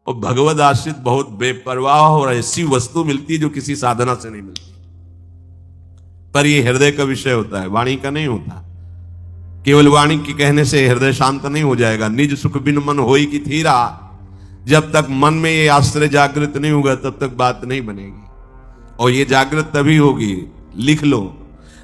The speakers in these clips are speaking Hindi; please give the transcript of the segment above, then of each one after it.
और भगवद आश्रित बहुत बेपरवाह और ऐसी वस्तु मिलती है जो किसी साधना से नहीं मिलती। पर यह हृदय का विषय होता है, वाणी का नहीं होता। केवल वाणी के कहने से हृदय शांत नहीं हो जाएगा। निज सुख बिन मन होई की थीरा, जब तक मन में ये आश्रय जागृत नहीं होगा तब तक बात नहीं बनेगी। और ये जागृत तभी होगी, लिख लो,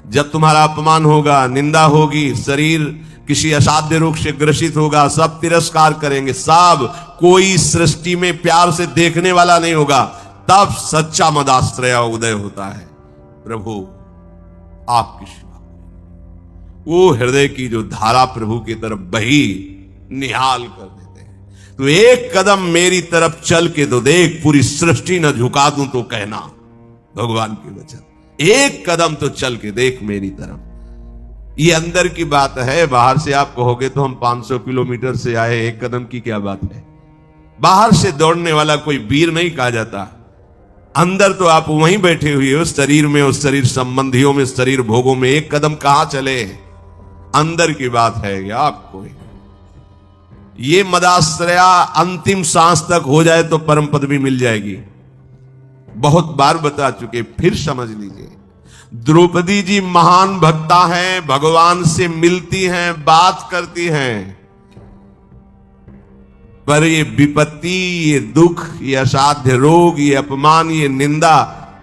जब तुम्हारा अपमान होगा, निंदा होगी, शरीर किसी असाध्य रोग से ग्रसित होगा, सब तिरस्कार करेंगे, सब, कोई सृष्टि में प्यार से देखने वाला नहीं होगा, तब सच्चा मदाश्रय उदय होता है। प्रभु आपकी सेवा, वो हृदय की जो धारा प्रभु की तरफ बही निहाल कर देते हैं। तो एक कदम मेरी तरफ चल के तो देख, पूरी सृष्टि न झुका दूं तो कहना, भगवान की वचन। एक कदम तो चल के देख मेरी तरफ। ये अंदर की बात है। बाहर से आप कहोगे तो हम 500 किलोमीटर से आए, एक कदम की क्या बात है। बाहर से दौड़ने वाला कोई वीर नहीं कहा जाता। अंदर तो आप वहीं बैठे हुए हो, शरीर में, उस शरीर संबंधियों में, शरीर भोगों में, एक कदम कहां चले। अंदर की बात है या आपको। ये मदाश्रया अंतिम सांस तक हो जाए तो परम पद भी मिल जाएगी। बहुत बार बता चुके, फिर समझ लीजिए। द्रौपदी जी महान भक्ता हैं, भगवान से मिलती हैं, बात करती हैं, पर ये विपत्ति, ये दुख, ये असाध्य रोग, ये अपमान, ये निंदा,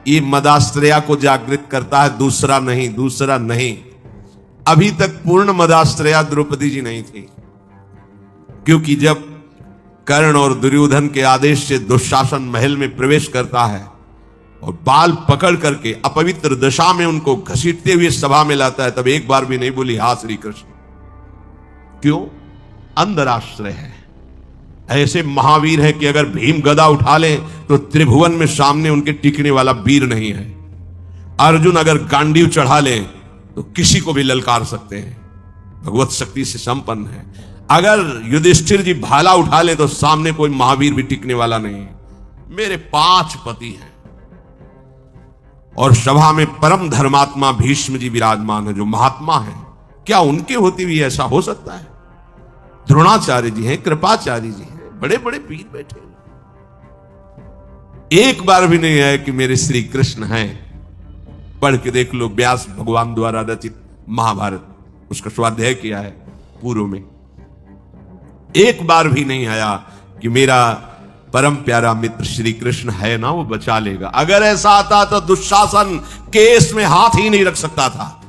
ये मदाश्रया को जागृत करता है, दूसरा नहीं, दूसरा नहीं। अभी तक पूर्ण मदाश्रया द्रौपदी जी नहीं थी, क्योंकि जब कर्ण और दुर्योधन के आदेश से दुशासन महल में प्रवेश करता है और बाल पकड़ करके अपवित्र दशा में उनको घसीटते हुए सभा में लाता है, तब एक बार भी नहीं बोली हा श्री कृष्ण। क्यों? अंदर आश्रय है। ऐसे महावीर है कि अगर भीम गदा उठा ले तो त्रिभुवन में सामने उनके टिकने वाला वीर नहीं है। अर्जुन अगर गांडीव चढ़ा ले तो किसी को भी ललकार सकते हैं, भगवत शक्ति से संपन्न है। अगर युधिष्ठिर जी भाला उठा ले तो सामने कोई महावीर भी टिकने वाला नहीं। मेरे 5 पति हैं और सभा में परम धर्मात्मा भीष्म जी विराजमान है, जो महात्मा है। क्या उनके होते हुए ऐसा हो सकता है? द्रोणाचार्य जी हैं, कृपाचार्य जी हैं, बड़े बड़े वीर बैठे। एक बार भी नहीं है कि मेरे श्री कृष्ण हैं। पढ़ के देख लो, व्यास भगवान द्वारा रचित महाभारत, उसका स्वाध्याय किया है पूर्व में। एक बार भी नहीं आया कि मेरा परम प्यारा मित्र श्री कृष्ण है ना, वो बचा लेगा। अगर ऐसा आता तो दुशासन केस में हाथ ही नहीं रख सकता था।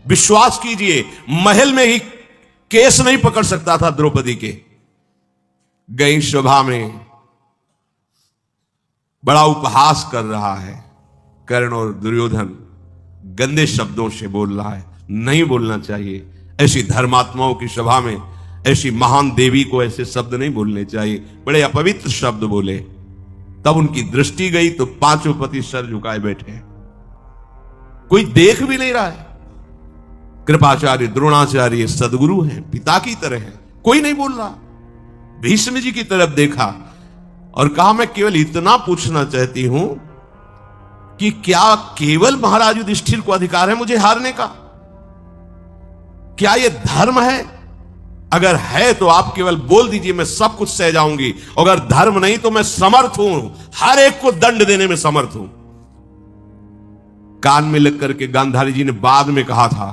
विश्वास कीजिए, महल में ही केस नहीं पकड़ सकता था द्रौपदी के। गई सभा में, बड़ा उपहास कर रहा है कर्ण और दुर्योधन, गंदे शब्दों से बोल रहा है। नहीं बोलना चाहिए। ऐसी धर्मात्माओं की सभा में ऐसी महान देवी को ऐसे शब्द नहीं बोलने चाहिए। बड़े अपवित्र शब्द बोले। तब उनकी दृष्टि गई तो 5 पति सर झुकाए बैठे, कोई देख भी नहीं रहा है। कृपाचार्य, द्रोणाचार्य सदगुरु हैं, पिता की तरह हैं, कोई नहीं बोल रहा। भीष्म जी की तरफ देखा और कहा, मैं केवल इतना पूछना चाहती हूं कि क्या केवल महाराज युधिष्ठिर को अधिकार है मुझे हारने का? क्या यह धर्म है? अगर है तो आप केवल बोल दीजिए, मैं सब कुछ सह जाऊंगी। अगर धर्म नहीं तो मैं समर्थ हूं, हर एक को दंड देने में समर्थ हूं। कान में लग करके गांधारी जी ने बाद में कहा था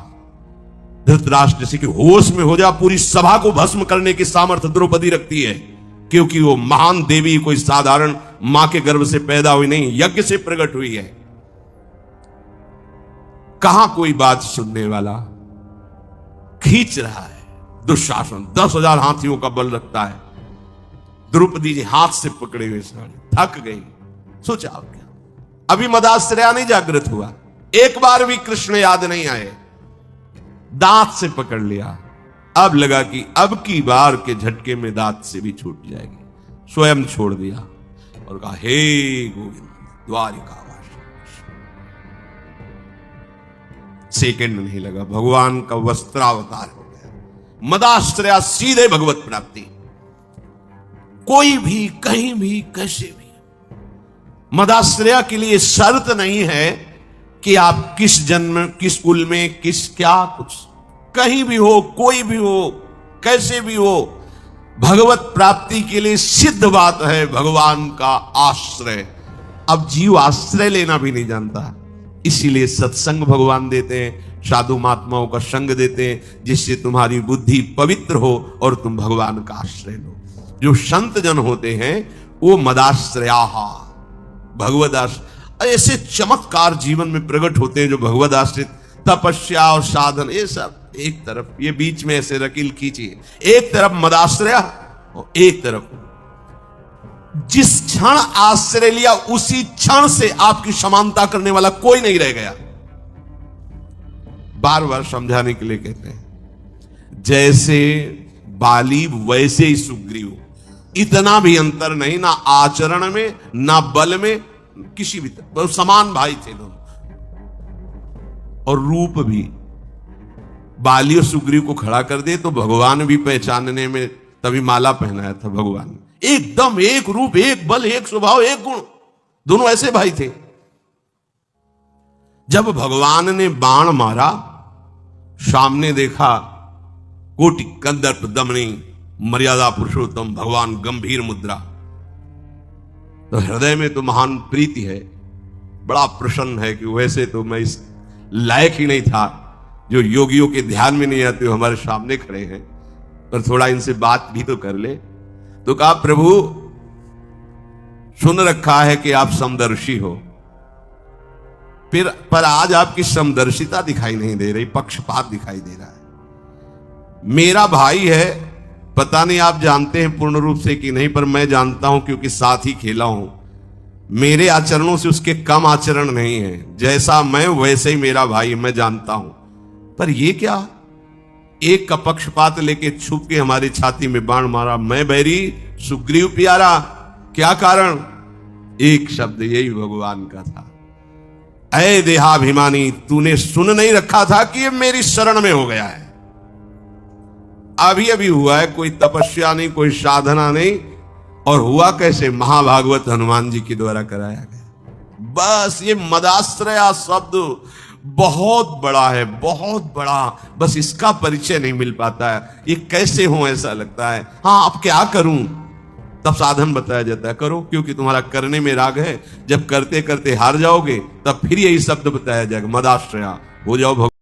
धृतराष्ट्र जैसे कि होश में हो जा, पूरी सभा को भस्म करने की सामर्थ्य द्रौपदी रखती है, क्योंकि वो महान देवी कोई साधारण मां के गर्भ से पैदा हुई नहीं, यज्ञ से प्रकट हुई है। कहां कोई बात सुनने वाला? खींच रहा है दुशासन, 10,000 हाथियों का बल रखता है। द्रौपदी जी हाथ से पकड़े हुए साड़ी थक गई। सोचा क्या, अभी मदाश्रया नहीं जागृत हुआ, एक बार भी कृष्ण याद नहीं आए। दांत से पकड़ लिया। अब लगा कि अब की बार के झटके में दांत से भी छूट जाएगी। स्वयं छोड़ दिया और कहा, हे गोविंद द्वारिका वासी। सेकंड नहीं लगा, भगवान का वस्त्रावतार हो गया। मदाश्रया सीधे भगवत प्राप्ति। कोई भी कहीं भी कैसे भी मदाश्रया के लिए शर्त नहीं है कि आप किस जन्म, किस कुल में, किस क्या कुछ, कहीं भी हो, कोई भी हो, कैसे भी हो, भगवत प्राप्ति के लिए सिद्ध बात है भगवान का आश्रय। अब जीव आश्रय लेना भी नहीं जानता, इसीलिए सत्संग भगवान देते हैं, साधु महात्माओं का संग देते हैं, जिससे तुम्हारी बुद्धि पवित्र हो और तुम भगवान का आश्रय लो। जो संत जन होते हैं वो मदाश्रया, भगवद आश्रय, ऐसे चमत्कार जीवन में प्रकट होते हैं जो भगवद आश्रित। तपस्या और साधन ये सब एक तरफ, ये बीच में ऐसे रकील खींचिए, एक तरफ मदाश्रया और एक तरफ जिस क्षण आश्रय लिया उसी क्षण से आपकी समानता करने वाला कोई नहीं रह गया। बार बार समझाने के लिए कहते हैं, जैसे बाली वैसे ही सुग्रीव, इतना भी अंतर नहीं, ना आचरण में ना बल में, किसी भी तरह समान भाई थे दोनों। और रूप भी बाली और सुग्रीव को खड़ा कर दे तो भगवान भी पहचानने में तभी माला पहनाया था भगवान ने। एकदम एक रूप, एक बल, एक स्वभाव, एक गुण, दोनों ऐसे भाई थे। जब भगवान ने बाण मारा, सामने देखा कोटि कंदर्प दमनी मर्यादा पुरुषोत्तम भगवान गंभीर मुद्रा, तो हृदय में तो महान प्रीति है, बड़ा प्रसन्न है कि वैसे तो मैं इस लायक ही नहीं था, जो योगियों के ध्यान में नहीं आते, हमारे सामने खड़े हैं, पर थोड़ा इनसे बात भी तो कर ले। तो कहा, प्रभु सुन रखा है कि आप समदर्शी हो, फिर पर आज आपकी समदर्शिता दिखाई नहीं दे रही, पक्षपात दिखाई दे रहा है। मेरा भाई है, पता नहीं आप जानते हैं पूर्ण रूप से कि नहीं, पर मैं जानता हूं क्योंकि साथ ही खेला हूं। मेरे आचरणों से उसके कम आचरण नहीं है, जैसा मैं वैसे ही मेरा भाई, मैं जानता हूं। पर ये क्या, एक का पक्षपात लेके छुप के हमारी छाती में बाण मारा, मैं बैरी सुग्रीव प्यारा, क्या कारण? एक शब्द यही भगवान का था, ऐ देहाभिमानी, तूने सुन नहीं रखा था कि ये मेरी शरण में हो गया है। अभी अभी हुआ है, कोई तपस्या नहीं, कोई साधना नहीं, और हुआ कैसे? महाभागवत हनुमान जी के द्वारा कराया गया। बस ये मदाश्रया शब्द बहुत बड़ा है, बहुत बड़ा, बस इसका परिचय नहीं मिल पाता है। ये कैसे हो ऐसा लगता है। हाँ, अब क्या करूं? तब साधन बताया जाता है, करो, क्योंकि तुम्हारा करने में राग है। जब करते करते हार जाओगे तब फिर यही शब्द बताया जाएगा, मदाश्रया हो जाओ।